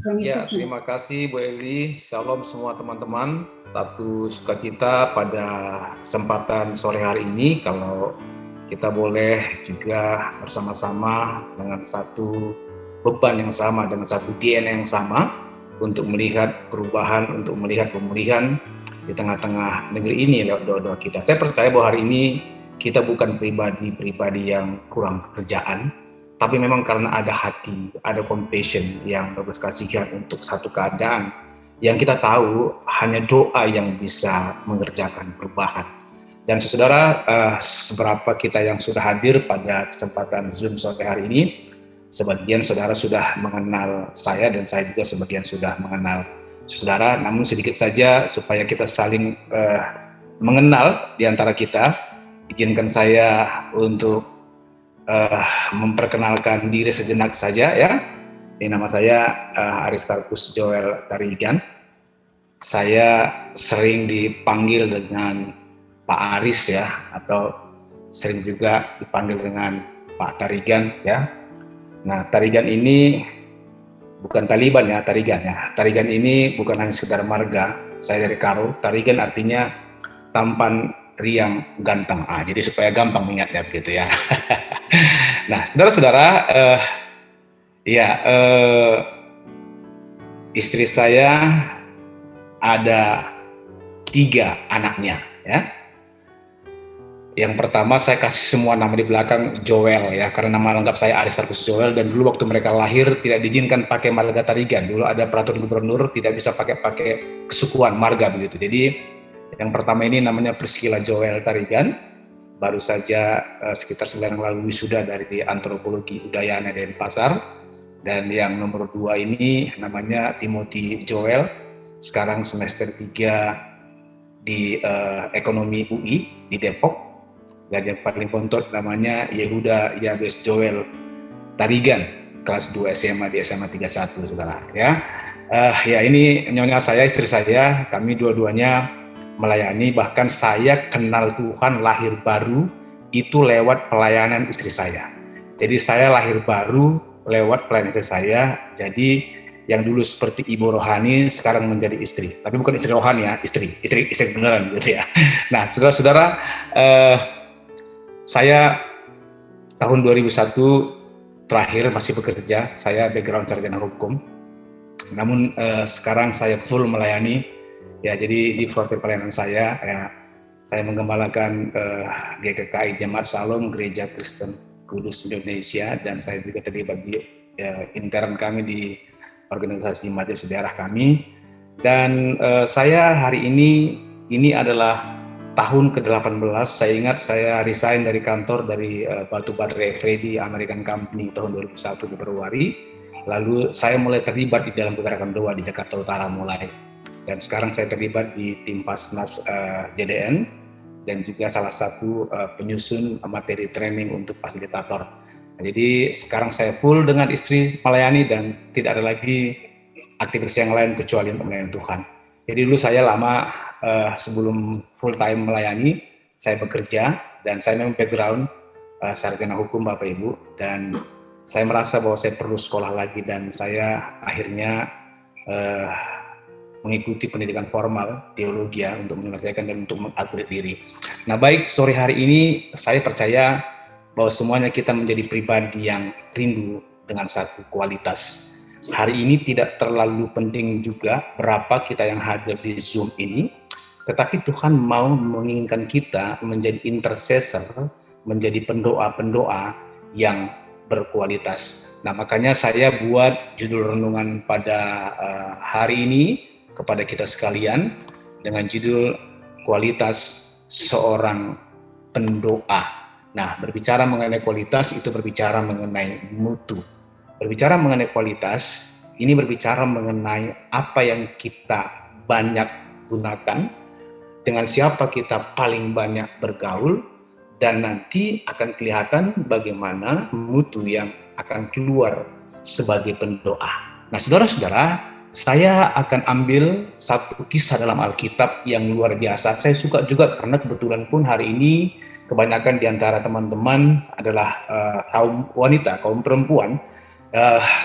Tuhan Ya, Yesus terima kasih Bu Eli. Shalom semua teman-teman. Satu sukacita pada kesempatan sore hari ini kalau kita boleh juga bersama-sama dengan satu beban yang sama, dengan satu DNA yang sama untuk melihat perubahan, untuk melihat pemulihan di tengah-tengah negeri ini lewat doa-doa kita. Saya percaya bahwa hari ini kita bukan pribadi-pribadi yang kurang kerjaan, tapi memang karena ada hati, ada compassion yang berbelas kasihan untuk satu keadaan yang kita tahu hanya doa yang bisa mengerjakan perubahan. Dan saudara, seberapa kita yang sudah hadir pada kesempatan Zoom sore hari ini, sebagian saudara sudah mengenal saya dan saya juga sebagian sudah mengenal saudara, namun sedikit saja supaya kita saling mengenal di antara kita, izinkan saya untuk memperkenalkan diri sejenak saja ya. Ini nama saya Aristarkus Joel Tarigan. Saya sering dipanggil dengan Pak Aris ya, atau sering juga dipanggil dengan Pak Tarigan ya. Nah, Tarigan ini bukan Taliban ya, Tarigan ya. Tarigan ini bukan hanya sekedar marga. Saya dari Karo. Tarigan artinya tampan, riang, ganteng. Jadi supaya gampang mengingatnya begitu ya. Nah, saudara-saudara, istri saya ada 3 anaknya ya. Yang pertama saya kasih semua nama di belakang Joel ya, karena nama lengkap saya Aristarkus Joel, dan dulu waktu mereka lahir tidak diizinkan pakai marga Tarigan. Dulu ada peraturan gubernur tidak bisa pakai kesukuan marga begitu. Jadi yang pertama ini namanya Priscilla Joel Tarigan, baru saja sekitar 9 bulan lalu wisuda dari Antropologi Udayana Denpasar. Dan yang nomor 2 ini namanya Timothy Joel, sekarang semester 3 di Ekonomi UI di Depok. Dan yang paling bontot namanya Yehuda Yabes Joel Tarigan, kelas 2 SMA di SMA 31 saudara ya. Ya ini nyonya saya, istri saya, kami dua-duanya melayani, bahkan saya kenal Tuhan lahir baru itu lewat pelayanan istri saya. Jadi saya lahir baru lewat pelayanan istri saya. Jadi yang dulu seperti ibu rohani sekarang menjadi istri, tapi bukan istri rohani ya, istri beneran gitu ya. Nah, saudara-saudara, saya tahun 2001 terakhir masih bekerja, saya background sarjana hukum. Namun sekarang saya full melayani ya, jadi di profil pelayanan saya ya, saya menggembalakan GKKI Jemaat Salom Gereja Kristen Kudus Indonesia, dan saya juga terlibat di intern kami di organisasi majelis daerah kami. Dan saya hari ini adalah tahun ke-18, saya ingat saya resign dari kantor dari Batu Baterai Freddy American Company tahun 2001 Februari. Lalu saya mulai terlibat di dalam pergerakan doa di Jakarta Utara mulai. Dan sekarang saya terlibat di tim Pasnas JDN dan juga salah satu penyusun materi training untuk fasilitator. Nah, jadi sekarang saya full dengan istri melayani dan tidak ada lagi aktivitas yang lain kecuali melayani Tuhan. Jadi dulu saya lama sebelum full time melayani, saya bekerja dan saya memang background sarjana hukum Bapak Ibu, dan saya merasa bahwa saya perlu sekolah lagi, dan saya akhirnya mengikuti pendidikan formal teologi ya, untuk menyelesaikan dan untuk mengupgrade diri. Nah, baik, sore hari ini saya percaya bahwa semuanya kita menjadi pribadi yang rindu dengan satu kualitas. Hari ini tidak terlalu penting juga berapa kita yang hadir di Zoom ini, tetapi Tuhan mau menginginkan kita menjadi intercessor, menjadi pendoa-pendoa yang berkualitas. Nah, makanya saya buat judul renungan pada hari ini kepada kita sekalian dengan judul kualitas seorang pendoa. Nah, berbicara mengenai kualitas itu berbicara mengenai mutu. Berbicara mengenai kualitas, ini berbicara mengenai apa yang kita banyak gunakan, dengan siapa kita paling banyak bergaul, dan nanti akan kelihatan bagaimana mutu yang akan keluar sebagai pendoa. Nah, saudara-saudara, saya akan ambil satu kisah dalam Alkitab yang luar biasa. Saya suka juga karena kebetulan pun hari ini kebanyakan di antara teman-teman adalah kaum wanita, kaum perempuan.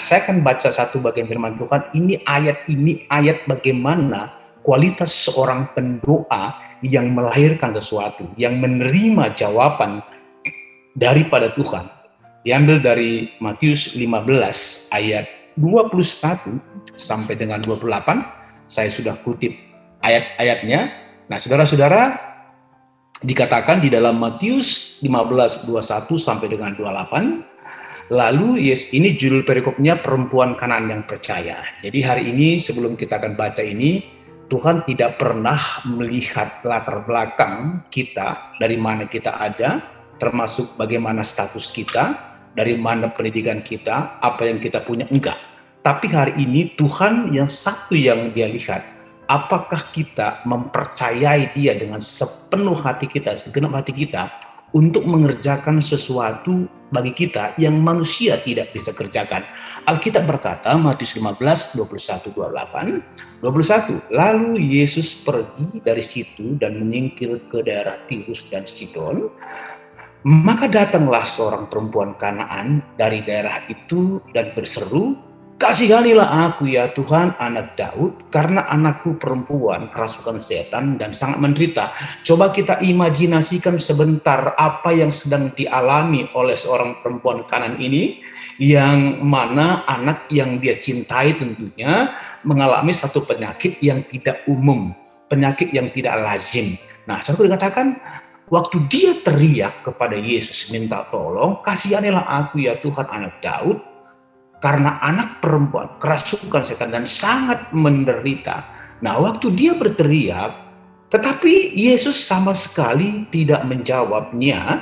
Saya akan baca satu bagian firman Tuhan. Ini ayat bagaimana kualitas seorang pendoa yang melahirkan sesuatu, yang menerima jawaban daripada Tuhan. Diambil dari Matius 15 ayat 21 sampai dengan 28. Saya sudah kutip ayat-ayatnya. Nah, saudara-saudara, dikatakan di dalam Matius 15 21 sampai dengan 28. Lalu ini judul perikopnya perempuan Kanaan yang percaya. Jadi hari ini sebelum kita akan baca ini, Tuhan tidak pernah melihat latar belakang kita, dari mana kita ada, termasuk bagaimana status kita, dari mana pendidikan kita, apa yang kita punya, enggak. Tapi hari ini Tuhan yang satu yang dia lihat, apakah kita mempercayai dia dengan sepenuh hati kita, segenap hati kita, untuk mengerjakan sesuatu bagi kita yang manusia tidak bisa kerjakan. Alkitab berkata, Matius 15, 21, 28, 21, lalu Yesus pergi dari situ dan menyingkir ke daerah Tirus dan Sidon. Maka datanglah seorang perempuan Kanaan dari daerah itu dan berseru, kasihanilah aku ya Tuhan, anak Daud, karena anakku perempuan kerasukan setan dan sangat menderita. Coba kita imajinasikan sebentar apa yang sedang dialami oleh seorang perempuan Kanaan ini, yang mana anak yang dia cintai tentunya mengalami satu penyakit yang tidak umum, penyakit yang tidak lazim. Nah, saya dikatakan, waktu dia teriak kepada Yesus minta tolong, kasihanilah aku ya Tuhan, anak Daud, karena anak perempuan kerasukan setan dan sangat menderita. Nah, waktu dia berteriak, tetapi Yesus sama sekali tidak menjawabnya.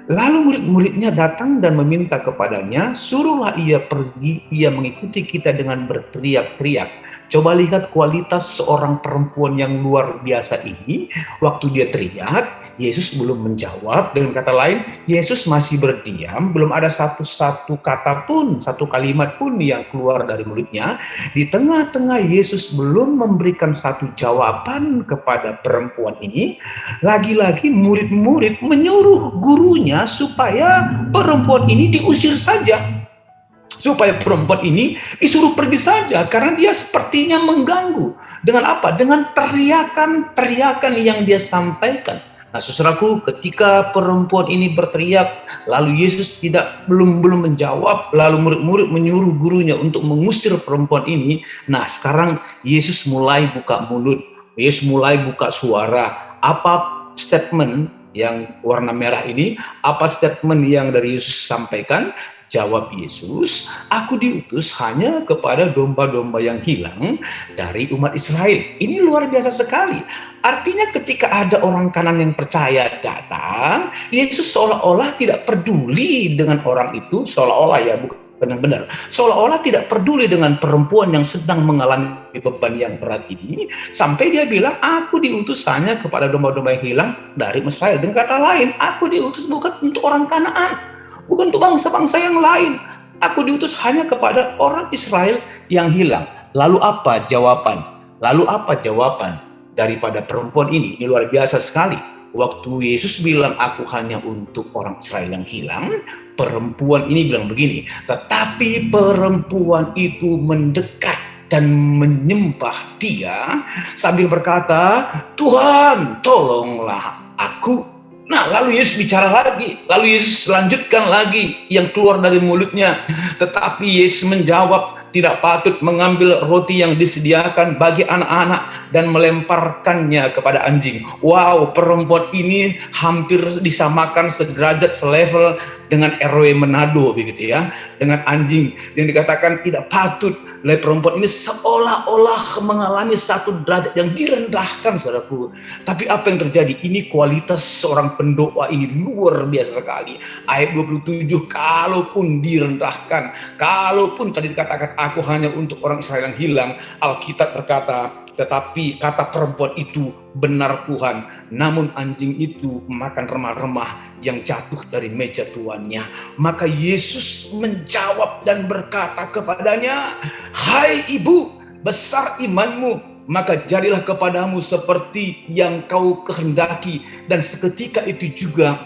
Lalu murid-muridnya datang dan meminta kepadanya, suruhlah ia pergi, ia mengikuti kita dengan berteriak-teriak. Coba lihat kualitas seorang perempuan yang luar biasa ini. Waktu dia teriak, Yesus belum menjawab. Dengan kata lain, Yesus masih berdiam, belum ada satu kata pun, satu kalimat pun yang keluar dari mulutnya. Di tengah-tengah Yesus belum memberikan satu jawaban kepada perempuan ini, lagi-lagi murid-murid menyuruh gurunya supaya perempuan ini diusir saja. Supaya perempuan ini disuruh pergi saja, karena dia sepertinya mengganggu. Dengan apa? Dengan teriakan-teriakan yang dia sampaikan. Nah, saudaraku, ketika perempuan ini berteriak, lalu Yesus belum menjawab, lalu murid-murid menyuruh gurunya untuk mengusir perempuan ini. Nah, sekarang Yesus mulai buka mulut, Yesus mulai buka suara. Apa statement yang warna merah ini? Apa statement yang dari Yesus sampaikan? Jawab Yesus, aku diutus hanya kepada domba-domba yang hilang dari umat Israel. Ini luar biasa sekali. Artinya ketika ada orang Kanaan yang percaya datang, Yesus seolah-olah tidak peduli dengan orang itu, seolah-olah ya, bukan benar-benar, seolah-olah tidak peduli dengan perempuan yang sedang mengalami beban yang berat ini, sampai dia bilang, aku diutus hanya kepada domba-domba yang hilang dari Israel. Dengan kata lain, aku diutus bukan untuk orang Kanaan, bukan untuk bangsa-bangsa yang lain. Aku diutus hanya kepada orang Israel yang hilang. Lalu apa jawaban? Daripada perempuan ini? Ini luar biasa sekali. Waktu Yesus bilang aku hanya untuk orang Israel yang hilang, perempuan ini bilang begini, tetapi perempuan itu mendekat dan menyembah dia sambil berkata, Tuhan, tolonglah aku. Nah, lalu Yesus bicara lagi, lalu Yesus lanjutkan lagi yang keluar dari mulutnya. Tetapi Yesus menjawab, tidak patut mengambil roti yang disediakan bagi anak-anak dan melemparkannya kepada anjing. Wow, perempuan ini hampir disamakan sederajat, selevel dengan RW Manado begitu ya, dengan anjing yang dikatakan tidak patut. Oleh perempuan ini seolah-olah mengalami satu derajat yang direndahkan, saudaraku. Tapi apa yang terjadi? Ini kualitas seorang pendoa ini luar biasa sekali. Ayat 27, kalaupun direndahkan, kalaupun tadi dikatakan aku hanya untuk orang Israel yang hilang, Alkitab berkata, tetapi kata perempuan itu benar Tuhan, namun anjing itu makan remah-remah yang jatuh dari meja tuannya. Maka Yesus menjawab dan berkata kepadanya, hai ibu, besar imanmu, maka jadilah kepadamu seperti yang kau kehendaki. Dan seketika itu juga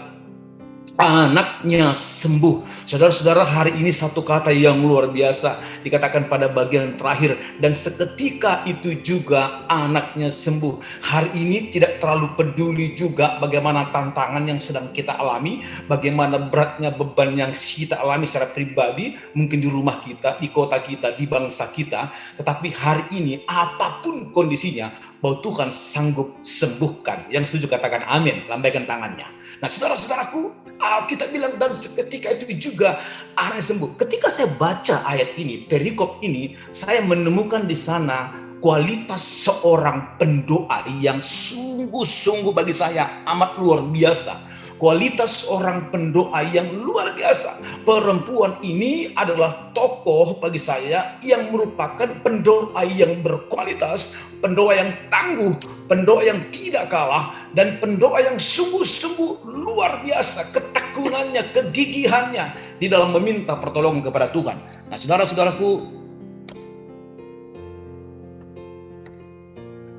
anaknya sembuh. Saudara-saudara, hari ini satu kata yang luar biasa dikatakan pada bagian terakhir, dan seketika itu juga anaknya sembuh. Hari ini tidak terlalu peduli juga bagaimana tantangan yang sedang kita alami, bagaimana beratnya beban yang kita alami secara pribadi, mungkin di rumah kita, di kota kita, di bangsa kita, tetapi hari ini apapun kondisinya, bahwa Tuhan sanggup sembuhkan. Yang setuju katakan amin, lambaikan tangannya. Nah, saudara-saudaraku, Alkitab bilang dan seketika itu juga anaknya sembuh. Ketika saya baca ayat ini, perikop ini, saya menemukan di sana kualitas seorang pendoa yang sungguh-sungguh bagi saya amat luar biasa. Kualitas orang pendoa yang luar biasa. Perempuan ini adalah tokoh bagi saya yang merupakan pendoa yang berkualitas, pendoa yang tangguh, pendoa yang tidak kalah, dan pendoa yang sungguh-sungguh luar biasa. Ketekunannya, kegigihannya di dalam meminta pertolongan kepada Tuhan. Nah, saudara-saudaraku,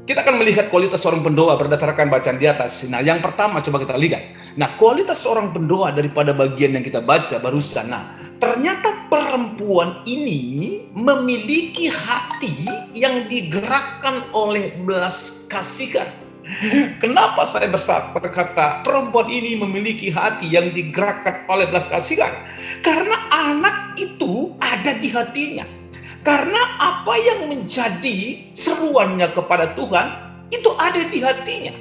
kita akan melihat kualitas seorang pendoa berdasarkan bacaan di atas. Nah, yang pertama coba kita lihat. Nah, kualitas seorang pendoa daripada bagian yang kita baca barusan. Nah, ternyata perempuan ini memiliki hati yang digerakkan oleh belas kasihan. Kenapa saya berkata perempuan ini memiliki hati yang digerakkan oleh belas kasihan? Karena anak itu ada di hatinya. Karena apa yang menjadi seruannya kepada Tuhan itu ada di hatinya.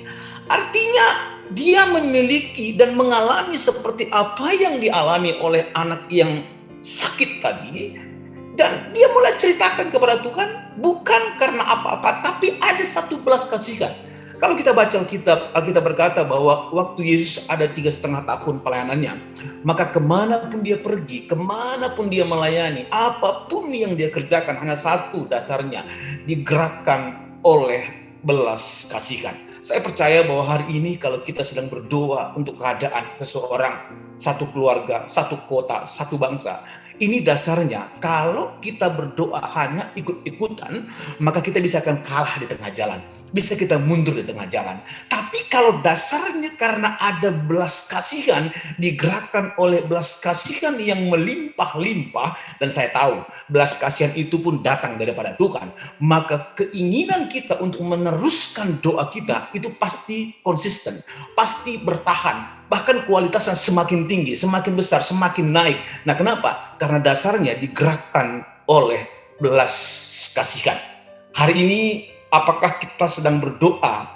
Artinya dia memiliki dan mengalami seperti apa yang dialami oleh anak yang sakit tadi. Dan dia mulai ceritakan kepada Tuhan bukan karena apa-apa, tapi ada satu belas kasihan. Kalau kita baca Alkitab berkata bahwa waktu Yesus ada 3,5 tahun pelayanannya, maka kemanapun dia pergi, kemanapun dia melayani, apapun yang dia kerjakan hanya satu dasarnya, digerakkan oleh belas kasihan. Saya percaya bahwa hari ini kalau kita sedang berdoa untuk keadaan seseorang, satu keluarga, satu kota, satu bangsa, ini dasarnya kalau kita berdoa hanya ikut-ikutan, maka kita bisa akan kalah di tengah jalan. Bisa kita mundur di tengah jalan. Tapi kalau dasarnya karena ada belas kasihan, digerakkan oleh belas kasihan yang melimpah-limpah, dan saya tahu belas kasihan itu pun datang daripada Tuhan, maka keinginan kita untuk meneruskan doa kita itu pasti konsisten, pasti bertahan, bahkan kualitasnya semakin tinggi, semakin besar, semakin naik. Nah, kenapa? Karena dasarnya digerakkan oleh belas kasihan. Hari ini apakah kita sedang berdoa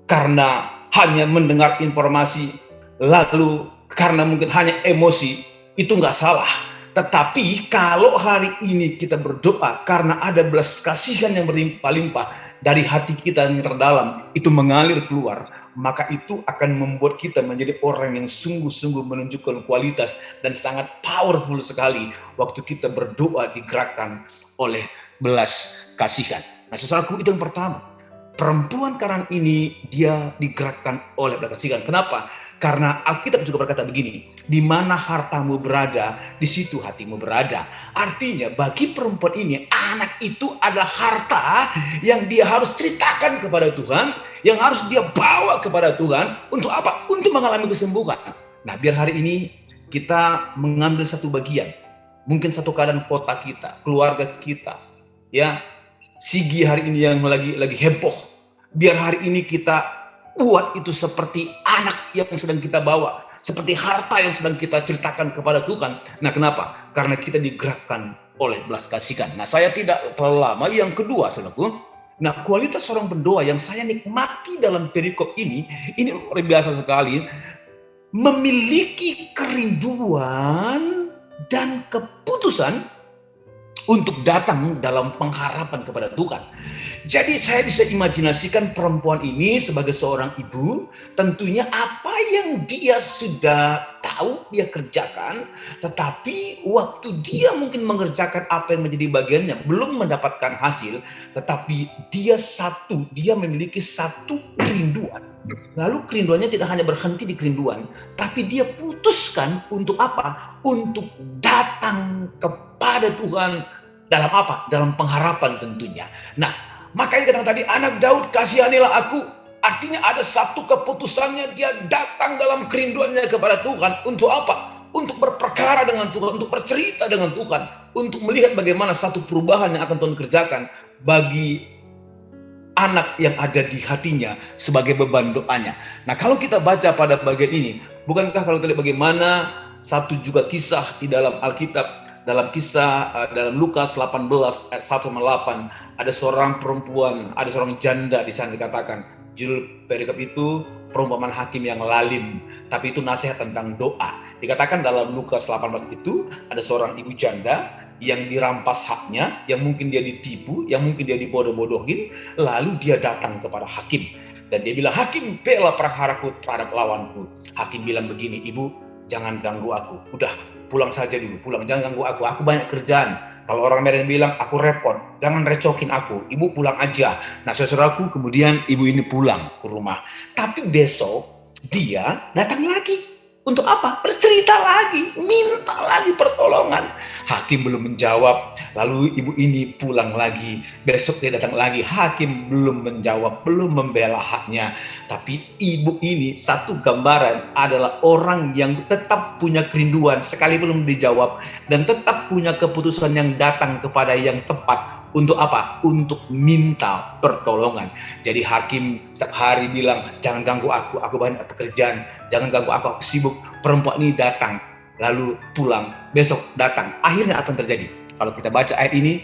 karena hanya mendengar informasi, lalu karena mungkin hanya emosi? Itu nggak salah. Tetapi kalau hari ini kita berdoa karena ada belas kasihan yang berlimpah-limpah dari hati kita yang terdalam, itu mengalir keluar, maka itu akan membuat kita menjadi orang yang sungguh-sungguh menunjukkan kualitas dan sangat powerful sekali waktu kita berdoa digerakkan oleh belas kasihan. Nah, saudaraku, itu yang pertama. Perempuan Kanaan ini dia digerakkan oleh belas kasihan. Kenapa? Karena Alkitab juga berkata begini, di mana hartamu berada, di situ hatimu berada. Artinya bagi perempuan ini, anak itu adalah harta yang dia harus ceritakan kepada Tuhan, yang harus dia bawa kepada Tuhan. Untuk apa? Untuk mengalami kesembuhan. Nah, biar hari ini kita mengambil satu bagian, mungkin satu keadaan kota kita, keluarga kita, ya, Sigi hari ini yang lagi heboh. Biar hari ini kita buat itu seperti anak yang sedang kita bawa, seperti harta yang sedang kita ceritakan kepada Tuhan. Nah, kenapa? Karena kita digerakkan oleh belas kasihan. Nah, saya tidak terlalu lama. Yang kedua, saudaraku, nah, kualitas seorang pendoa yang saya nikmati dalam perikop ini luar biasa sekali. Memiliki kerinduan dan keputusan untuk datang dalam pengharapan kepada Tuhan. Jadi saya bisa imajinasikan perempuan ini sebagai seorang ibu, tentunya apa yang dia sudah tahu dia kerjakan, tetapi waktu dia mungkin mengerjakan apa yang menjadi bagiannya belum mendapatkan hasil, tetapi dia memiliki satu kerinduan. Lalu kerinduannya tidak hanya berhenti di kerinduan, tapi dia putuskan untuk apa? Untuk datang kepada Tuhan dalam apa? Dalam pengharapan tentunya. Nah, makanya kadang tadi, anak Daud kasihanilah aku. Artinya ada satu keputusannya, dia datang dalam kerinduannya kepada Tuhan. Untuk apa? Untuk berperkara dengan Tuhan, untuk bercerita dengan Tuhan, untuk melihat bagaimana satu perubahan yang akan Tuhan kerjakan bagi anak yang ada di hatinya sebagai beban doanya. Nah, kalau kita baca pada bagian ini, bukankah kalau kita lihat bagaimana satu juga kisah di dalam Alkitab, dalam Lukas 18 ayat 1-8, ada seorang perempuan, ada seorang janda di sana dikatakan. Judul perikop itu perumpamaan hakim yang lalim, tapi itu nasihat tentang doa. Dikatakan dalam Lukas 18 itu ada seorang ibu janda yang dirampas haknya, yang mungkin dia ditipu, yang mungkin dia dibodoh-bodohin, lalu dia datang kepada hakim. Dan dia bilang, hakim, bela perkaraku terhadap lawanku. Hakim bilang begini, ibu, jangan ganggu aku. Udah, pulang saja dulu, pulang, jangan ganggu aku banyak kerjaan. Kalau orang Medan bilang, aku repot, jangan recokin aku, ibu pulang aja. Nah, saudaraku, kemudian ibu ini pulang ke rumah. Tapi besok, dia datang lagi. Untuk apa? Bercerita lagi, minta lagi pertolongan. Hakim belum menjawab, lalu ibu ini pulang lagi. Besok dia datang lagi, hakim belum menjawab, belum membela haknya. Tapi ibu ini satu gambaran adalah orang yang tetap punya kerinduan sekali belum dijawab, dan tetap punya keputusan yang datang kepada yang tepat. Untuk apa? Untuk minta pertolongan. Jadi hakim setiap hari bilang, jangan ganggu aku banyak pekerjaan, jangan ganggu aku sibuk. Perempuan ini datang, lalu pulang, besok datang. Akhirnya apa yang terjadi? Kalau kita baca ayat ini,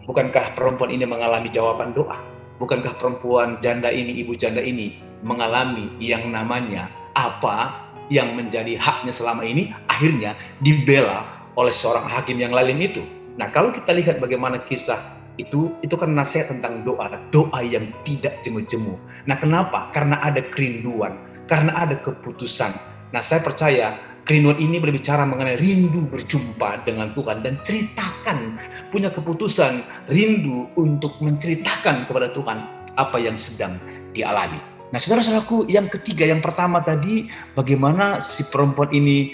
bukankah perempuan ini mengalami jawaban doa? Bukankah perempuan janda ini, ibu janda ini mengalami yang namanya apa yang menjadi haknya selama ini, akhirnya dibela oleh seorang hakim yang lalim itu. Nah, kalau kita lihat bagaimana kisah itu kan nasihat tentang doa yang tidak jemu-jemu. Nah, kenapa? Karena ada kerinduan, karena ada keputusan. Nah, saya percaya kerinduan ini berbicara mengenai rindu berjumpa dengan Tuhan dan ceritakan, punya keputusan, rindu untuk menceritakan kepada Tuhan apa yang sedang dialami. Nah, saudara-saudaraku, yang ketiga, yang pertama tadi, bagaimana si perempuan ini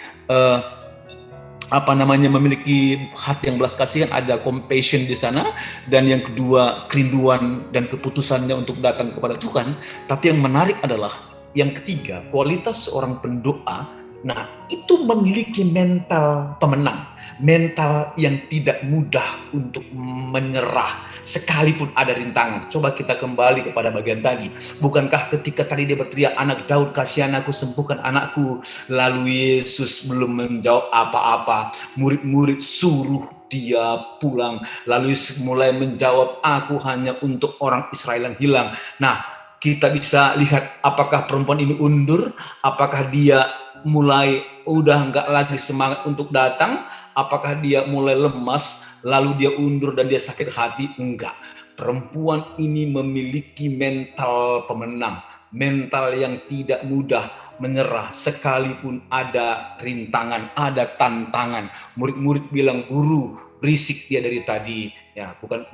memiliki hati yang belas kasihan, ada compassion di sana, dan yang kedua kerinduan dan keputusannya untuk datang kepada Tuhan. Tapi yang menarik adalah yang ketiga, kualitas seorang pendoa. Nah, itu memiliki mental pemenang, mental yang tidak mudah untuk menyerah sekalipun ada rintangan. Coba kita kembali kepada bagian tadi. Bukankah ketika tadi dia berteriak, anak Daud, kasihan aku, sembuhkan anakku, lalu Yesus belum menjawab apa-apa, murid-murid suruh dia pulang, lalu Yesus mulai menjawab, aku hanya untuk orang Israel yang hilang. Nah, kita bisa lihat apakah perempuan ini undur, apakah dia mulai udah nggak lagi semangat untuk datang, apakah dia mulai lemas, lalu dia undur dan dia sakit hati? Enggak. Perempuan ini memiliki mental pemenang, mental yang tidak mudah menyerah sekalipun ada rintangan, ada tantangan. Murid-murid bilang, guru, berisik dia dari tadi. Ya, bukan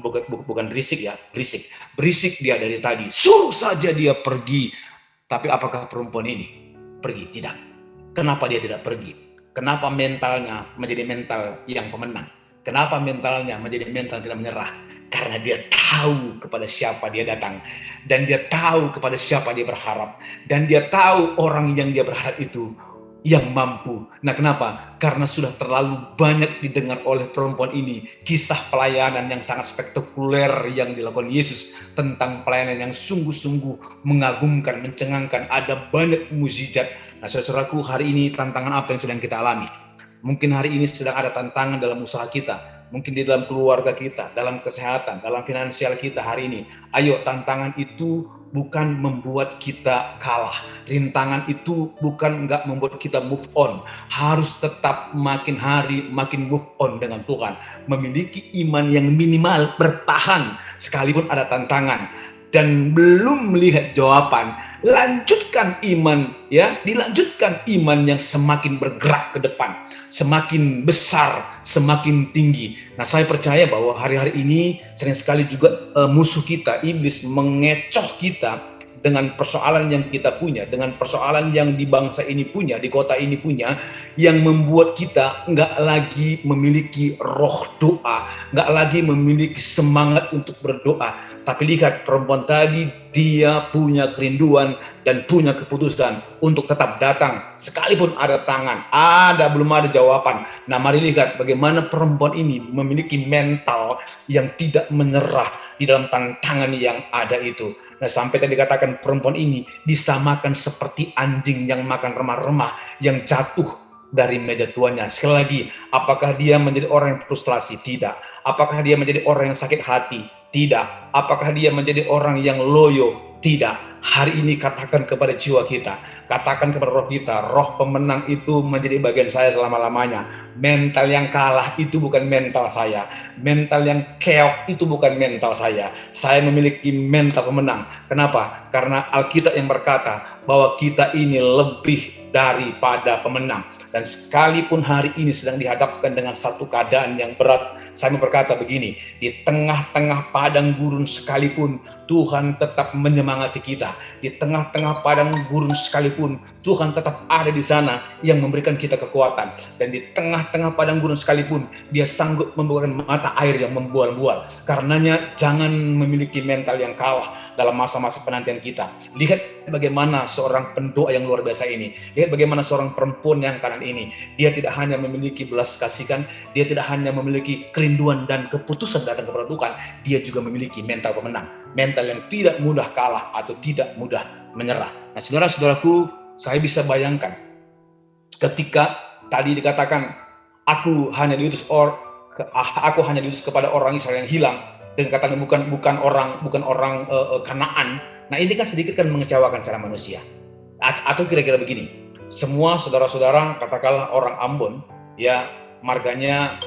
berisik ya, berisik dia dari tadi. Suruh saja dia pergi. Tapi apakah perempuan ini pergi? Tidak. Kenapa dia tidak pergi? Kenapa mentalnya menjadi mental yang pemenang? Kenapa mentalnya menjadi mental tidak menyerah? Karena dia tahu kepada siapa dia datang, dan dia tahu kepada siapa dia berharap, dan dia tahu orang yang dia berharap itu yang mampu. Nah, kenapa? Karena sudah terlalu banyak didengar oleh perempuan ini kisah pelayanan yang sangat spektakuler yang dilakukan Yesus, tentang pelayanan yang sungguh-sungguh mengagumkan, mencengangkan, ada banyak mukjizat. Nah, saudaraku, hari ini tantangan apa yang sedang kita alami? Mungkin hari ini sedang ada tantangan dalam usaha kita, mungkin di dalam keluarga kita, dalam kesehatan, dalam finansial kita hari ini. Ayo, tantangan itu bukan membuat kita kalah. Rintangan itu bukan enggak membuat kita move on. Harus tetap makin hari makin move on dengan Tuhan. Memiliki iman yang minimal, bertahan sekalipun ada tantangan. Dan belum melihat jawaban, lanjutkan iman, ya, dilanjutkan iman yang semakin bergerak ke depan, semakin besar, semakin tinggi. Nah, saya percaya bahwa hari-hari ini sering sekali juga musuh kita, iblis, mengecoh kita dengan persoalan yang kita punya, dengan persoalan yang di bangsa ini punya, di kota ini punya, yang membuat kita nggak lagi memiliki roh doa, nggak lagi memiliki semangat untuk berdoa. Tapi lihat perempuan tadi, dia punya kerinduan dan punya keputusan untuk tetap datang, sekalipun ada tangan, belum ada jawaban. Nah, mari lihat bagaimana perempuan ini memiliki mental yang tidak menyerah di dalam tantangan yang ada itu. Nah, sampai tadi dikatakan perempuan ini disamakan seperti anjing yang makan remah-remah yang jatuh dari meja tuannya. Sekali lagi, apakah dia menjadi orang yang frustrasi? Tidak. Apakah dia menjadi orang yang sakit hati? Tidak. Apakah dia menjadi orang yang loyo? Tidak. Hari ini katakan kepada jiwa kita, katakan kepada roh kita, roh pemenang itu menjadi bagian saya selama-lamanya. Mental yang kalah itu bukan mental saya. Mental yang keok itu bukan mental saya. Saya memiliki mental pemenang. Kenapa? Karena Alkitab yang berkata bahwa kita ini lebih daripada pemenang. Dan sekalipun hari ini sedang dihadapkan dengan satu keadaan yang berat, saya berkata begini, di tengah-tengah padang gurun sekalipun Tuhan tetap menyemangati kita. Di tengah-tengah padang gurun sekalipun Tuhan tetap ada di sana yang memberikan kita kekuatan. Dan di tengah-tengah padang gurun sekalipun Dia sanggup membuahkan mata air yang membual-bual. Karenanya jangan memiliki mental yang kalah dalam masa-masa penantian kita. Lihat bagaimana seorang pendoa yang luar biasa ini. Lihat bagaimana seorang perempuan yang kanan ini. Dia tidak hanya memiliki belas kasihan, dia tidak hanya memiliki kerinduan dan keputusan datang kepada Tuhan, dia juga memiliki mental pemenang. Mental yang tidak mudah kalah atau tidak mudah menyerah. Nah, saudara-saudaraku, saya bisa bayangkan ketika tadi dikatakan aku hanya diutus kepada orang Israel yang hilang, dengan katanya bukan orang Kanaan. Nah, ini kan sedikit kan mengecewakan secara manusia. Atau kira-kira begini, semua saudara-saudara katakanlah orang Ambon, ya marganya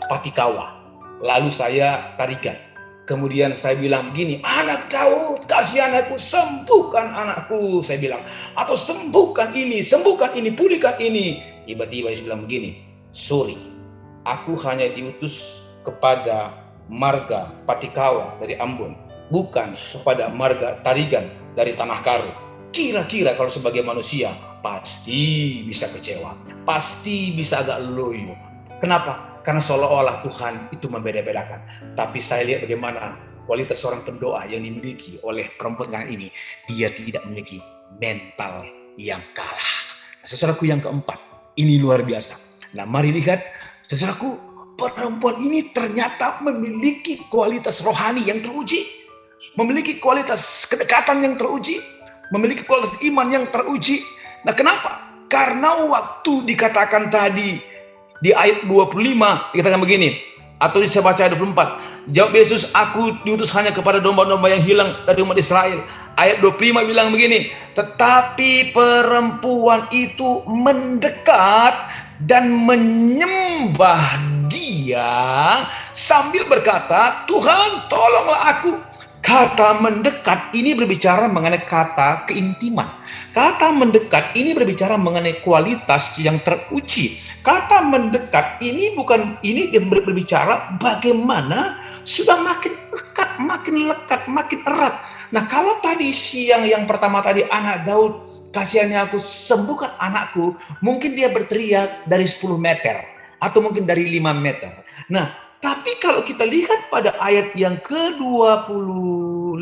Patikawa, lalu saya Tarigan. Kemudian saya bilang begini, anak Daud, kasih anakku, sembuhkan anakku, saya bilang, atau sembuhkan ini, pulihkan ini. Tiba-tiba saya bilang begini, sorry, aku hanya diutus kepada marga Patikawa dari Ambon, bukan kepada marga Tarigan dari Tanah Karo. Kira-kira kalau sebagai manusia pasti bisa kecewa, pasti bisa agak loyo. Kenapa? Karena seolah-olah Tuhan itu membeda-bedakan. Tapi saya lihat bagaimana kualitas seorang pendoa yang dimiliki oleh perempuan ini. Dia tidak memiliki mental yang kalah. Nah, saudaraku yang keempat, ini luar biasa. Nah, mari lihat, saudaraku, perempuan ini ternyata memiliki kualitas rohani yang teruji, memiliki kualitas kedekatan yang teruji, memiliki kualitas iman yang teruji. Nah, kenapa? Karena waktu dikatakan tadi di ayat 25 dikatakan begini, atau saya baca ayat 24, jawab Yesus, aku diutus hanya kepada domba-domba yang hilang dari umat Israel. Ayat 25 bilang begini, tetapi perempuan itu mendekat dan menyembah Dia sambil berkata, Tuhan tolonglah aku. Kata mendekat ini berbicara mengenai kata keintiman. Kata mendekat ini berbicara mengenai kualitas yang teruji. Kata mendekat ini berbicara bagaimana sudah makin dekat, makin lekat, makin erat. Nah, kalau tadi siang yang pertama tadi anak Daud, kasihannya aku, sembuhkan anakku, mungkin dia berteriak dari 10 meter atau mungkin dari 5 meter. Nah, tapi kalau kita lihat pada ayat yang ke-25,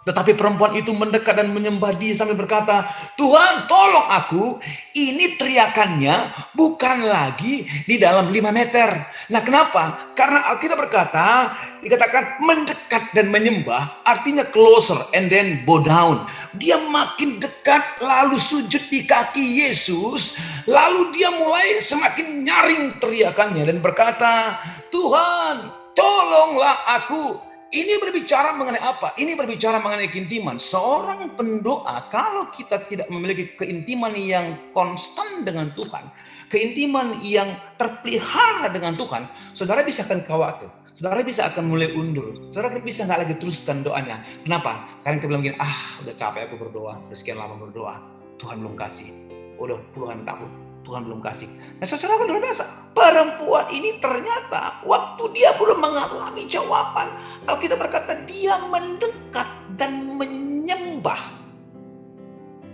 tetapi perempuan itu mendekat dan menyembah Dia sambil berkata, Tuhan tolong aku. Ini teriakannya bukan lagi di dalam 5 meter. Nah, kenapa? Karena Alkitab berkata, dikatakan mendekat dan menyembah, artinya closer and then bow down. Dia makin dekat lalu sujud di kaki Yesus, lalu dia mulai semakin nyaring teriakannya dan berkata, Tuhan tolonglah aku. Ini berbicara mengenai apa? Ini berbicara mengenai keintiman. Seorang pendoa, kalau kita tidak memiliki keintiman yang konstan dengan Tuhan, keintiman yang terpelihara dengan Tuhan, saudara bisa akan khawatir. Saudara bisa akan mulai undur. Saudara bisa nggak lagi teruskan doanya. Kenapa? Karena kita bilang gini, udah capek aku berdoa, udah sekian lama berdoa, Tuhan belum kasih. Udah puluhan tahun, Tuhan belum kasih. Nah, saudara kan luar biasa. Perempuan ini ternyata waktu dia belum mengalami jawaban, Alkitab berkata dia mendekat dan menyembah.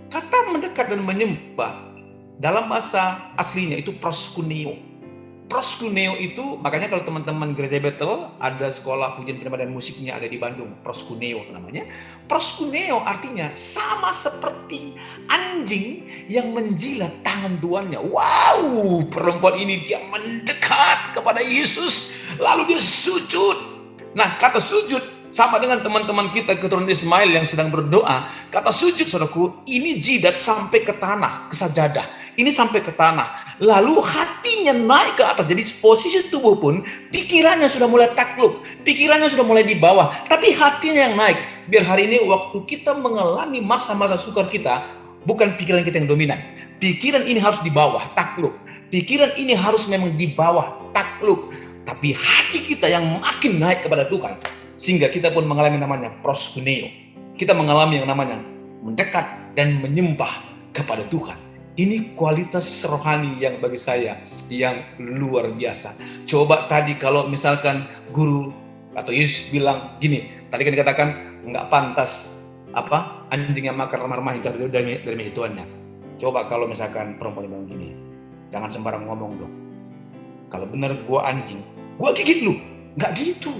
Kata mendekat dan menyembah dalam bahasa aslinya itu proskuneo. Proskuneo itu, makanya kalau teman-teman gereja Bethel, ada sekolah pujian firman dan musiknya ada di Bandung, proskuneo namanya. Proskuneo artinya sama seperti anjing yang menjilat tangan tuannya. Wow, perempuan ini dia mendekat kepada Yesus, lalu dia sujud. Nah, kata sujud sama dengan teman-teman kita keturunan Ismail yang sedang berdoa. Kata sujud, saudaraku, ini jidat sampai ke tanah, ke sajadah. Ini sampai ke tanah. Lalu hatinya naik ke atas. Jadi posisi tubuh pun, pikirannya sudah mulai takluk. Pikirannya sudah mulai di bawah. Tapi hatinya yang naik. Biar hari ini waktu kita mengalami masa-masa sukar kita, bukan pikiran kita yang dominan. Pikiran ini harus di bawah, takluk. Pikiran ini harus memang di bawah, takluk. Tapi hati kita yang makin naik kepada Tuhan. Sehingga kita pun mengalami namanya proskuneo. Kita mengalami yang namanya mendekat dan menyembah kepada Tuhan. Ini kualitas rohani yang bagi saya yang luar biasa. Coba tadi kalau misalkan guru atau Yesus bilang gini, tadi kan dikatakan nggak pantas anjing yang makan remah-remah jatuh dari meja tuannya. Coba kalau misalkan perempuan bilang gini, jangan sembarang ngomong dong. Kalau benar gua anjing, gua gigit lu. Nggak gitu.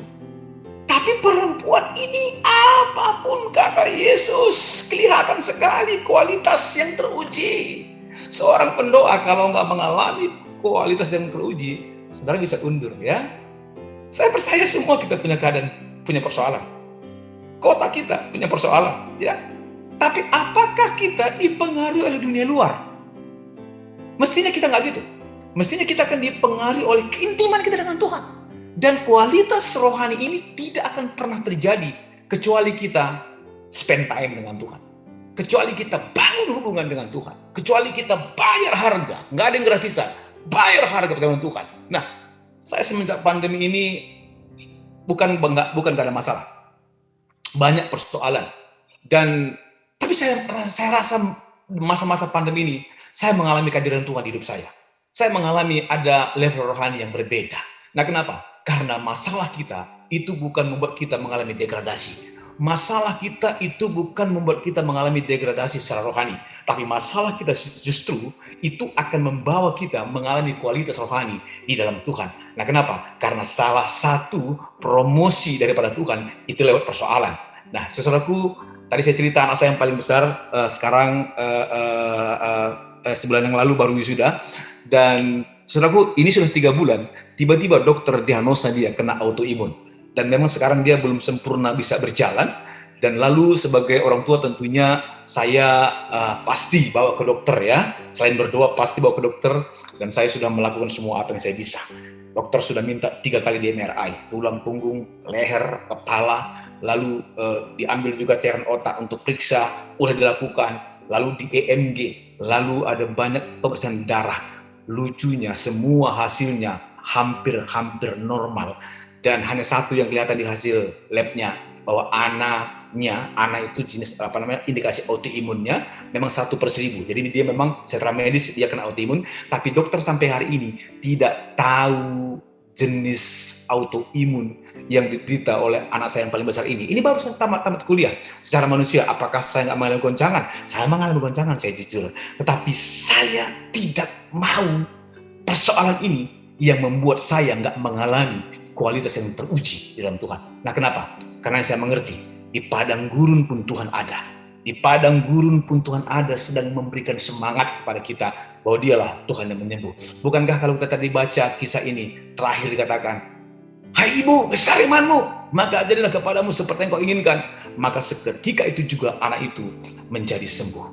Tapi perempuan ini apapun kata Yesus, kelihatan sekali kualitas yang teruji. Seorang pendoa kalau nggak mengalami kualitas yang teruji, saudara bisa undur ya. Saya percaya semua kita punya keadaan, punya persoalan. Kota kita punya persoalan, ya. Tapi apakah kita dipengaruhi oleh dunia luar? Mestinya kita nggak gitu. Mestinya kita akan dipengaruhi oleh keintiman kita dengan Tuhan. Dan kualitas rohani ini tidak akan pernah terjadi kecuali kita spend time dengan Tuhan. Kecuali kita bangun hubungan dengan Tuhan. Kecuali kita bayar harga. Nggak ada yang gratisan. Bayar harga dengan Tuhan. Nah, saya semenjak pandemi ini bukan gak ada masalah. Banyak persoalan. Tapi saya rasa masa-masa pandemi ini, saya mengalami kehadiran Tuhan di hidup saya. Saya mengalami ada level rohani yang berbeda. Nah, kenapa? Karena masalah kita itu bukan membuat kita mengalami degradasi. Masalah kita itu bukan membuat kita mengalami degradasi secara rohani. Tapi masalah kita justru itu akan membawa kita mengalami kualitas rohani di dalam Tuhan. Nah, kenapa? Karena salah satu promosi daripada Tuhan itu lewat persoalan. Nah, saudaraku, tadi saya cerita anak saya yang paling besar sekarang sebulan yang lalu baru wisuda. Dan saudaraku, ini sudah 3 bulan, tiba-tiba dokter diagnosa dia kena autoimun. Dan memang sekarang dia belum sempurna bisa berjalan. Dan lalu sebagai orang tua tentunya saya pasti bawa ke dokter ya. Selain berdoa pasti bawa ke dokter. Dan saya sudah melakukan semua apa yang saya bisa. Dokter sudah minta 3 kali di MRI. Tulang punggung, leher, kepala. Lalu diambil juga cairan otak untuk periksa. Udah dilakukan. Lalu di EMG. Lalu ada banyak pemeriksaan darah. Lucunya semua hasilnya hampir normal. Dan hanya satu yang kelihatan di hasil labnya, bahwa anak itu jenis indikasi autoimunnya memang 1/1000. Jadi dia memang secara medis dia kena autoimun, tapi dokter sampai hari ini tidak tahu jenis autoimun yang diderita oleh anak saya yang paling besar ini. Ini baru saya tamat kuliah. Secara manusia, apakah saya nggak mengalami goncangan? Saya mengalami goncangan, saya jujur. Tetapi saya tidak mau persoalan ini yang membuat saya nggak mengalami kualitas yang teruji di dalam Tuhan. Nah, kenapa? Karena saya mengerti, di padang gurun pun Tuhan ada. Di padang gurun pun Tuhan ada sedang memberikan semangat kepada kita bahwa dialah Tuhan yang menyembuh. Bukankah kalau kita tadi baca kisah ini, terakhir dikatakan, "Hai ibu, besar imanmu, maka jadilah kepadamu seperti yang kau inginkan." Maka seketika itu juga anak itu menjadi sembuh.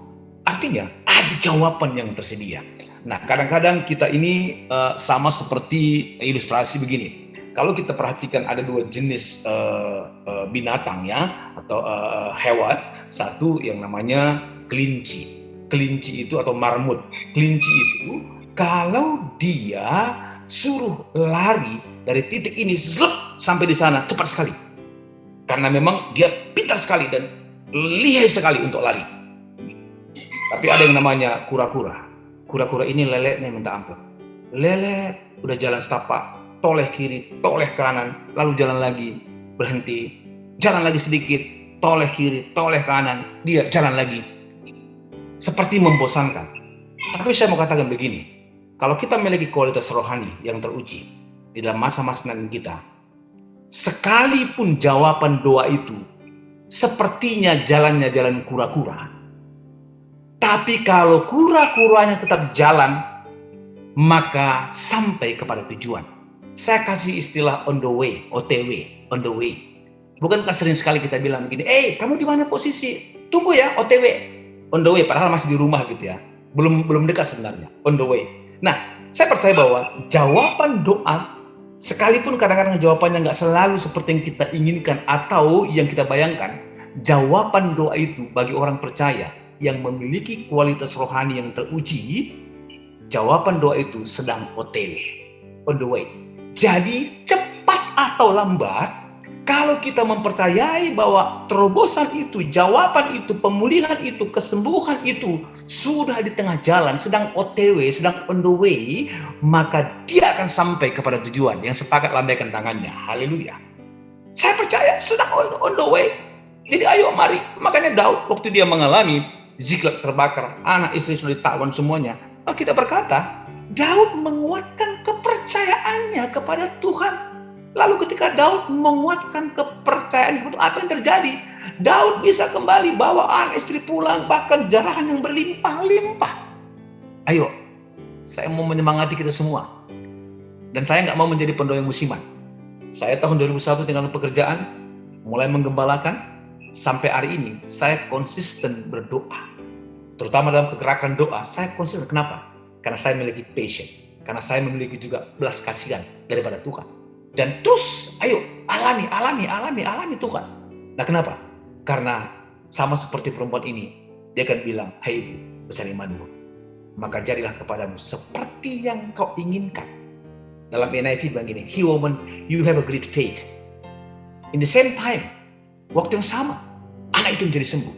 Artinya, ada jawaban yang tersedia. Nah, kadang-kadang kita ini sama seperti ilustrasi begini. Kalau kita perhatikan ada 2 jenis binatang ya, atau hewan. Satu yang namanya kelinci. Kelinci itu atau marmut. Kelinci itu kalau dia suruh lari dari titik ini sampai di sana cepat sekali. Karena memang dia pintar sekali dan lihai sekali untuk lari. Tapi ada yang namanya kura-kura. Kura-kura ini leleknya minta ampun. Lelek udah jalan setapak, toleh kiri, toleh kanan, lalu jalan lagi, berhenti, jalan lagi sedikit, toleh kiri, toleh kanan, dia jalan lagi. Seperti membosankan. Tapi saya mau katakan begini, kalau kita memiliki kualitas rohani yang teruji di dalam masa-masa nanti kita, sekalipun jawaban doa itu sepertinya jalannya jalan kura-kura, tapi kalau kura-kuranya tetap jalan, maka sampai kepada tujuan. Saya kasih istilah on the way, OTW, on the way. Bukankah sering sekali kita bilang begini, kamu di mana posisi? Tunggu ya, OTW, on the way, padahal masih di rumah gitu ya. Belum dekat sebenarnya, on the way. Nah, saya percaya bahwa jawaban doa, sekalipun kadang-kadang jawabannya nggak selalu seperti yang kita inginkan atau yang kita bayangkan, jawaban doa itu bagi orang percaya yang memiliki kualitas rohani yang teruji, jawaban doa itu sedang OTW, on the way. Jadi cepat atau lambat, kalau kita mempercayai bahwa terobosan itu, jawaban itu, pemulihan itu, kesembuhan itu sudah di tengah jalan, sedang OTW, sedang on the way, maka dia akan sampai kepada tujuan. Yang sepakat lambaikan tangannya. Haleluya. Saya percaya sedang on the way. Jadi ayo mari. Makanya Daud waktu dia mengalami Ziklag terbakar, anak istri sudah ditawan semuanya, kita berkata, Daud menguatkan kepercayaannya kepada Tuhan. Lalu ketika Daud menguatkan kepercayaan itu, apa yang terjadi? Daud bisa kembali bawa anak istri pulang, bahkan jarahan yang berlimpah-limpah. Ayo, saya mau menyemangati kita semua. Dan saya nggak mau menjadi pendoa yang musiman. Saya tahun 2001 tinggal pekerjaan, mulai menggembalakan, sampai hari ini saya konsisten berdoa. Terutama dalam kegerakan doa, saya konsisten. Kenapa? Karena saya memiliki passion. Karena saya memiliki juga belas kasihan daripada Tuhan. Dan terus, ayo, alami Tuhan. Nah, kenapa? Karena sama seperti perempuan ini, dia akan bilang, hai ibu, besar imanmu, maka jadilah kepadamu seperti yang kau inginkan. Dalam NIV bilang gini, hey woman, you have a great faith. In the same time, waktu yang sama, anak itu menjadi sembuh.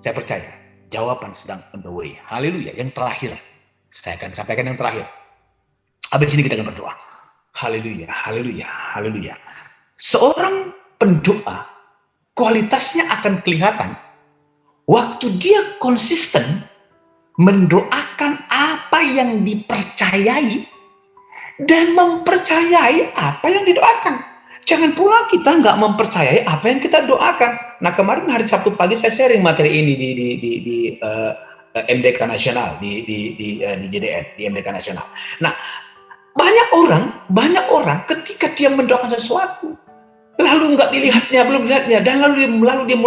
Saya percaya, jawaban sedang on the way. Haleluya. Yang terakhir, saya akan sampaikan yang terakhir. Habis ini kita akan berdoa. Haleluya, haleluya, haleluya. Seorang pendoa, kualitasnya akan kelihatan waktu dia konsisten mendoakan apa yang dipercayai dan mempercayai apa yang didoakan. Jangan pula kita nggak mempercayai apa yang kita doakan. Nah, kemarin hari Sabtu pagi saya sharing materi ini di MDK Nasional, di JDN, di MDK Nasional. Nah, banyak orang ketika dia mendoakan sesuatu, lalu nggak dilihatnya, belum lihatnya, dan lalu dia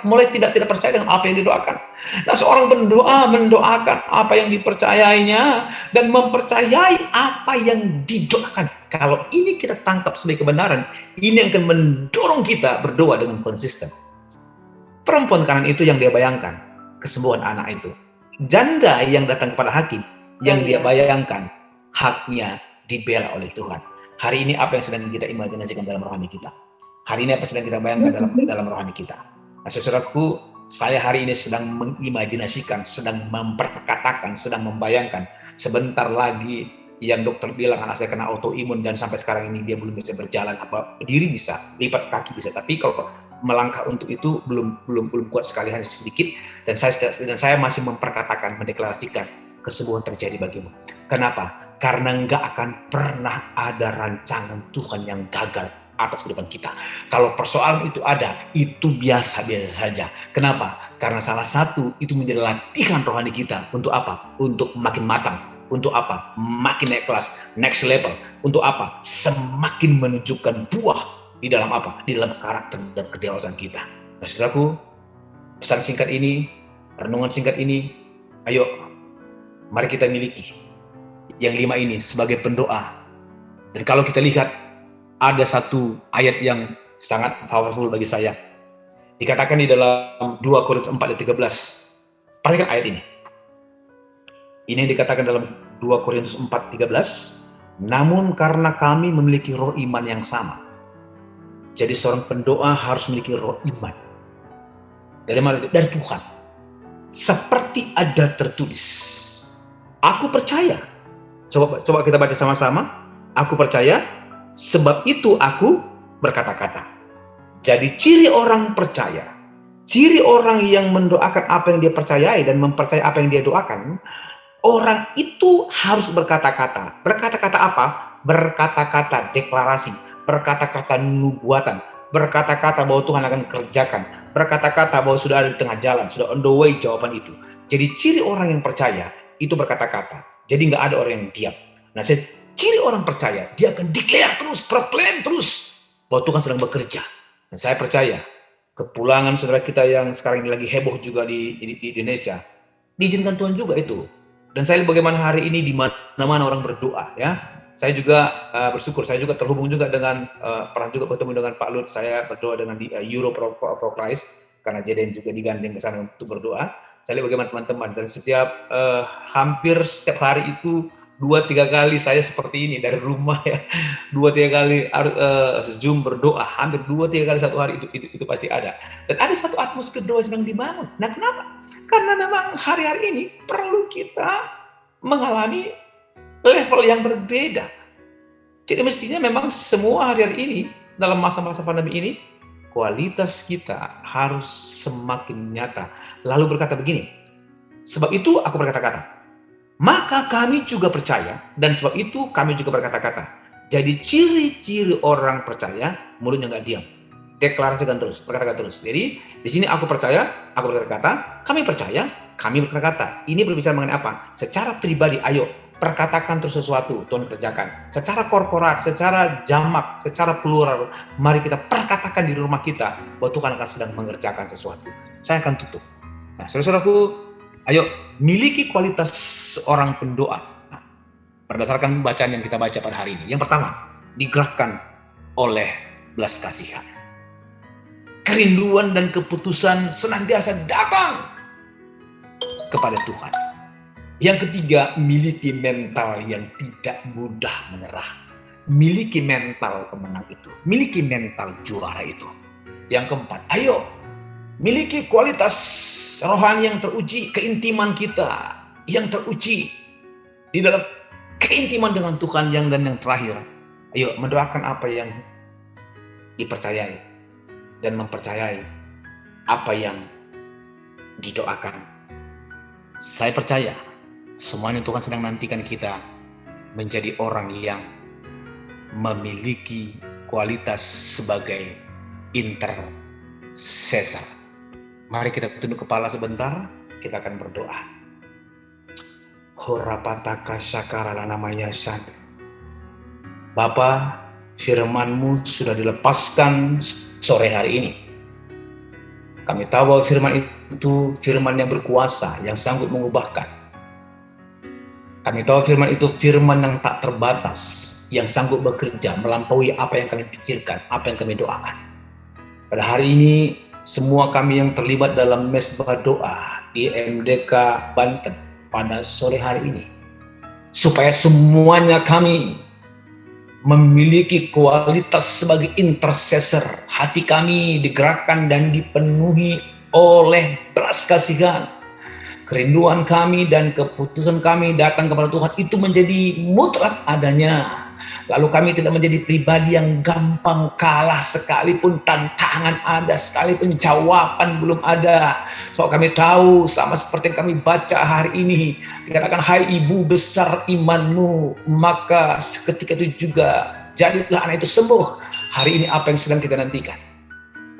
mulai tidak percaya dengan apa yang didoakan. Nah, seorang pendoa mendoakan apa yang dipercayainya dan mempercayai apa yang didoakan. Kalau ini kita tangkap sebagai kebenaran, ini akan mendorong kita berdoa dengan konsisten. Perempuan kanan itu yang dia bayangkan, kesembuhan anak itu. Janda yang datang kepada hakim, yang dia bayangkan, haknya dibela oleh Tuhan. Hari ini apa yang sedang kita imajinasikan dalam rohani kita? Hari ini apa yang sedang kita bayangkan dalam rohani kita? Nah, saudaraku, saya hari ini sedang mengimajinasikan, sedang memperkatakan, sedang membayangkan. Sebentar lagi yang dokter bilang anak saya kena autoimun dan sampai sekarang ini dia belum bisa berjalan, apa berdiri bisa, lipat kaki bisa, tapi kalau melangkah untuk itu belum kuat sekali, hanya sedikit. Dan saya masih memperkatakan, mendeklarasikan kesembuhan terjadi bagimu. Kenapa? Karena nggak akan pernah ada rancangan Tuhan yang gagal atas kehidupan kita. Kalau persoalan itu ada, itu biasa-biasa saja. Kenapa? Karena salah satu itu menjadi latihan rohani kita. Untuk apa? Untuk makin matang. Untuk apa? Makin naik kelas, next level. Untuk apa? Semakin menunjukkan buah di dalam apa? Di dalam karakter dan kedewasaan kita. Nah, saudaraku, pesan singkat ini, renungan singkat ini, ayo, mari kita miliki yang 5 ini sebagai pendoa. Dan kalau kita lihat, ada satu ayat yang sangat powerful bagi saya. Dikatakan di dalam 2 Korintus 4 ayat 13. Perhatikan ayat ini. Ini dikatakan dalam 2 Korintus 4:13. Namun karena kami memiliki roh iman yang sama. Jadi seorang pendoa harus memiliki roh iman. Dari mana? Dari Tuhan. Seperti ada tertulis. Aku percaya. Coba kita baca sama-sama. Aku percaya, sebab itu aku berkata-kata. Jadi ciri orang percaya, ciri orang yang mendoakan apa yang dia percayai dan mempercayai apa yang dia doakan, orang itu harus berkata-kata. Berkata-kata apa? Berkata-kata deklarasi, berkata-kata nubuatan, berkata-kata bahwa Tuhan akan kerjakan, berkata-kata bahwa sudah ada di tengah jalan, sudah on the way jawaban itu. Jadi ciri orang yang percaya itu berkata-kata. Jadi nggak ada orang yang diam. Nah, ciri orang percaya, dia akan declare terus, proclaim terus bahwa Tuhan sedang bekerja. Dan saya percaya kepulangan saudara kita yang sekarang ini lagi heboh juga di Indonesia, diizinkan Tuhan juga itu. Dan saya lihat bagaimana hari ini di mana-mana orang berdoa, ya. Saya juga bersyukur, saya juga terhubung juga dengan pernah juga bertemu dengan Pak Lut. Saya berdoa dengan di Euro for Christ karena JDN juga digandeng ke sana untuk berdoa. Saya lihat bagaimana teman-teman, dan hampir setiap hari itu 2-3 kali saya seperti ini dari rumah, ya, 2-3 kali Zoom berdoa, hampir 2-3 kali satu hari itu pasti ada. Dan ada satu atmosfer doa sedang dibangun. Nah, kenapa? Karena memang hari-hari ini perlu kita mengalami level yang berbeda. Jadi mestinya memang semua hari-hari ini, dalam masa-masa pandemi ini, kualitas kita harus semakin nyata. Lalu berkata begini, sebab itu aku berkata-kata, maka kami juga percaya, dan sebab itu kami juga berkata-kata. Jadi ciri-ciri orang percaya, mulutnya nggak diam. Deklarasikan terus, berkata-kata terus. Jadi di sini aku percaya, aku berkata-kata, kami percaya, kami berkata-kata. Ini berbicara mengenai apa? Secara pribadi, ayo perkatakan terus sesuatu, Tuhan kerjakan. Secara korporat, secara jamak, secara plural, mari kita perkatakan di rumah kita bahwa Tuhan akan sedang mengerjakan sesuatu. Saya akan tutup. Nah, saudara-saudaraku, ayo miliki kualitas seorang pendoa berdasarkan bacaan yang kita baca pada hari ini. Yang pertama, digerakkan oleh belas kasihan. Kerinduan dan keputusan senantiasa datang kepada Tuhan. Yang ketiga, miliki mental yang tidak mudah menyerah. Miliki mental pemenang itu. Miliki mental juara itu. Yang keempat, ayo miliki kualitas rohani yang teruji, keintiman kita yang teruji di dalam keintiman dengan Tuhan. Dan yang terakhir, ayo mendoakan apa yang dipercayai dan mempercayai apa yang didoakan. Saya percaya semuanya Tuhan sedang nantikan kita menjadi orang yang memiliki kualitas sebagai intercessor. Mari kita tunduk kepala sebentar, kita akan berdoa. Horapataka sakarala namanya san. Bapa, firman-Mu sudah dilepaskan sore hari ini. Kami tahu bahwa firman itu firman yang berkuasa, yang sanggup mengubahkan. Kami tahu firman itu firman yang tak terbatas, yang sanggup bekerja melampaui apa yang kami pikirkan, apa yang kami doakan. Pada hari ini, semua kami yang terlibat dalam mesbah doa di MDK Banten pada sore hari ini, supaya semuanya kami memiliki kualitas sebagai intercessor. Hati kami digerakkan dan dipenuhi oleh belas kasihan. Kerinduan kami dan keputusan kami datang kepada Tuhan itu menjadi mutlak adanya. Lalu kami tidak menjadi pribadi yang gampang kalah sekalipun tantangan ada, sekalipun jawaban belum ada. So kami tahu sama seperti yang kami baca hari ini, dikatakan, hai ibu besar imanmu, maka seketika itu juga jadilah anak itu sembuh. Hari ini apa yang sedang kita nantikan?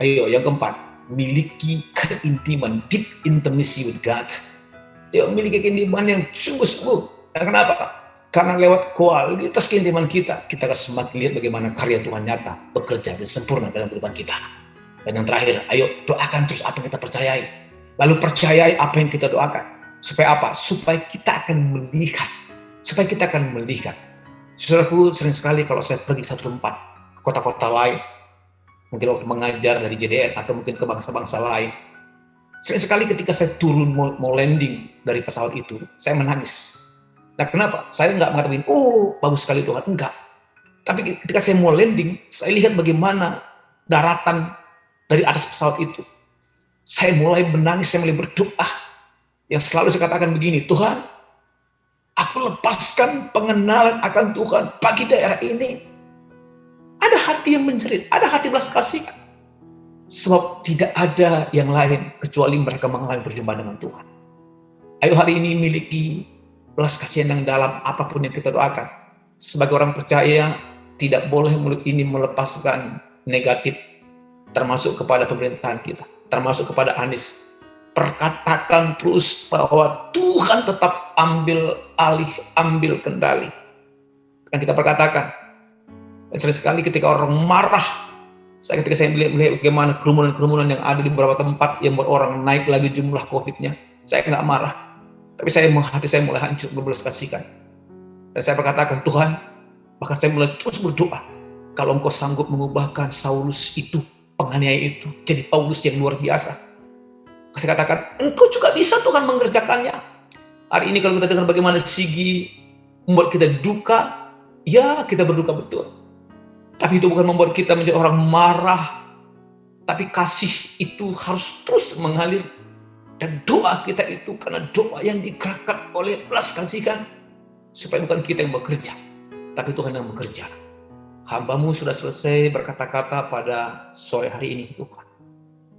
Ayo, yang keempat, miliki keintiman, deep intimacy with God. Ayo, miliki keintiman yang sungguh-sungguh. Dan kenapa? Karena lewat kualitas keintiman kita akan semakin lihat bagaimana karya Tuhan nyata, bekerja dan sempurna dalam kehidupan kita. Dan yang terakhir, ayo doakan terus apa yang kita percayai. Lalu percayai apa yang kita doakan. Supaya apa? Supaya kita akan melihat. Saudaraku, sering sekali kalau saya pergi ke satu tempat, ke kota-kota lain, mungkin waktu mengajar dari JDN atau mungkin ke bangsa-bangsa lain, sering sekali ketika saya turun mau landing dari pesawat itu, saya menangis. Nah, kenapa? Saya nggak mengatakan, oh bagus sekali Tuhan, enggak. Tapi ketika saya mau landing, saya lihat bagaimana daratan dari atas pesawat itu. Saya mulai menangis, saya mulai berdoa. Yang selalu saya katakan begini, Tuhan, aku lepaskan pengenalan akan Tuhan bagi daerah ini. Ada hati yang menjerit, ada hati belas kasihan. Sebab tidak ada yang lain kecuali mereka mengalami perjumpaan dengan Tuhan. Ayo hari ini miliki belas kasihan yang dalam apapun yang kita doakan. Sebagai orang percaya, tidak boleh mulut ini melepaskan negatif, termasuk kepada pemerintahan kita, termasuk kepada Anies. Perkatakan terus bahwa Tuhan tetap ambil alih, ambil kendali. Dan kita perkatakan, dan sering sekali ketika orang marah, ketika saya melihat bagaimana kerumunan-kerumunan yang ada di beberapa tempat yang membuat orang naik lagi jumlah COVID-nya, saya nggak marah. Tapi hati saya mulai hancur, berbelas kasihan. Dan saya berkatakan, Tuhan, bahkan saya mulai terus berdoa, kalau Engkau sanggup mengubahkan Saulus itu, penganiaya itu, jadi Paulus yang luar biasa. Saya katakan, Engkau juga bisa Tuhan mengerjakannya. Hari ini kalau kita dengar bagaimana Sigi membuat kita duka, ya kita berduka betul. Tapi itu bukan membuat kita menjadi orang marah, tapi kasih itu harus terus mengalir. Dan doa kita itu karena doa yang digerakkan oleh belas kasihan, supaya bukan kita yang bekerja, tapi Tuhan yang bekerja. Hamba-Mu sudah selesai berkata-kata pada sore hari ini, Tuhan.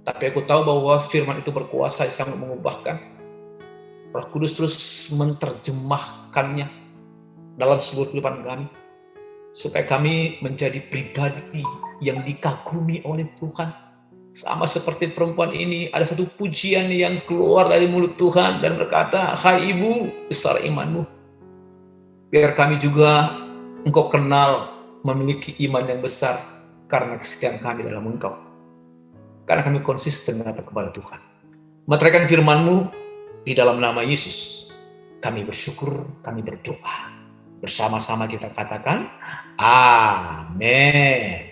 Tapi aku tahu bahwa firman itu berkuasa, sangat mengubahkan. Roh Kudus terus menerjemahkannya dalam seluruh kehidupan kami, supaya kami menjadi pribadi yang dikagumi oleh Tuhan. Sama seperti perempuan ini, ada satu pujian yang keluar dari mulut Tuhan dan berkata, hai ibu, besar imanmu. Biar kami juga Engkau kenal memiliki iman yang besar karena kesetiaan kami dalam Engkau. Karena kami konsisten menghadap kepada Tuhan. Meteraikan firman-Mu di dalam nama Yesus. Kami bersyukur, kami berdoa. Bersama-sama kita katakan, Amin.